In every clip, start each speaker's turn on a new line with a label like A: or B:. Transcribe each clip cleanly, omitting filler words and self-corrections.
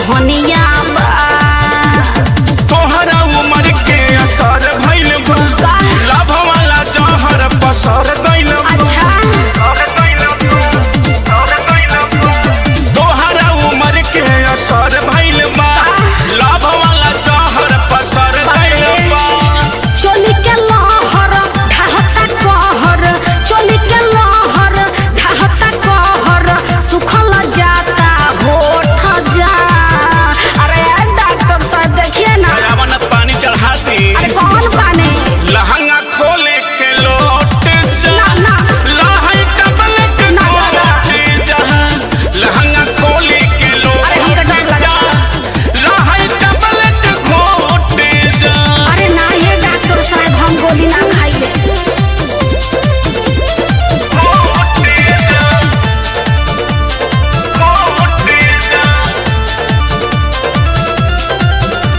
A: मोहनिया बा
B: तोहरा उमर के असर भइल बा लाभ वाला जहर पसर गइल बा।
A: अच्छा
B: तोहरा उमर के असर भइल बा लाभ वाला जहर पसर गइल बा।
A: चोली के लहर ढाहता कहर चोली के लहर ढाहता कहर सुखल जाता होठ जा। अरे डॉक्टर साहब देखिए ना
B: दयावन पानी चढ़ा दी।
A: अरे कौन पानी
B: लहंगा खोले के लोट जा
A: ना
B: लहई डबल के
A: ना, ना, ना।
B: खोले जा लहंगा खोले के
A: अरे हमके
B: लोट
A: डर
B: जा लहई डबल के खोटे जा।
A: अरे ना ये डॉक्टर साहब हम गोली ना खाइले
B: खोटे जा खोटे जा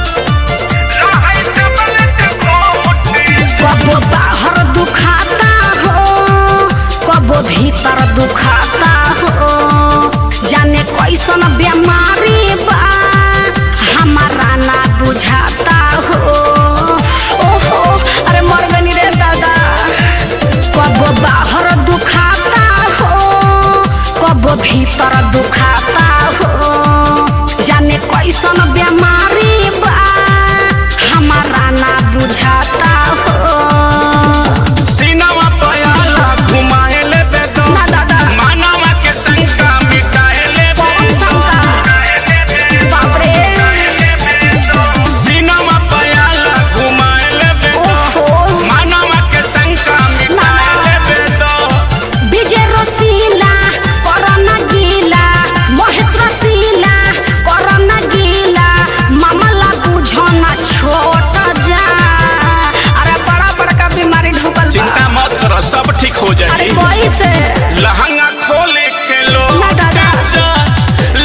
B: लहई डबल के खोटे जा।
A: कबो बाहर दुखाता हो कबो भीतर दुखाता हो जाने कैसन बीमारी बा हमारा ना बुझाता हो। ओहो अरे मर गनी रे दादा। कबो बाहर दुखाता हो कबो भीतर दुखाता हो जाने कैसन बीमारी बा हमारा ना बुझाता हो।
B: सीनावा पयाला घुमाए ले बेदो
A: ना दादा
B: मानवा के शंका मिटाए ले
A: कौन शंका? बाप रे
B: सीनावा पयाला घुमाए ले बेदो
A: ओहो
B: मानवा के शंका मिटाए ले बेदो।
A: विजय रसीला करना गीला महेश रसीला करना गीला मामला बुझो ना छोट जा। अरे बड़ा बड़का बीमारी ढुकल बा।
B: चिंता मत करो सब ठीक हो
A: अरे
B: जाएगी।
A: कैसे
B: लहंगा खोले के लो
A: ना दादा।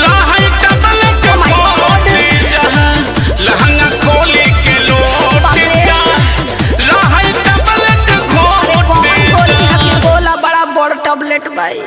B: लहई डबल के
A: Oh my God.
B: खोटे जा लहंगा खोले के लो
A: बाप रे।
B: जा लहई डबल के
A: अरे कौन
B: खोटे
A: गोली
B: जा।
A: हकी बोला बड़ा बड़ टैबलेट बाई।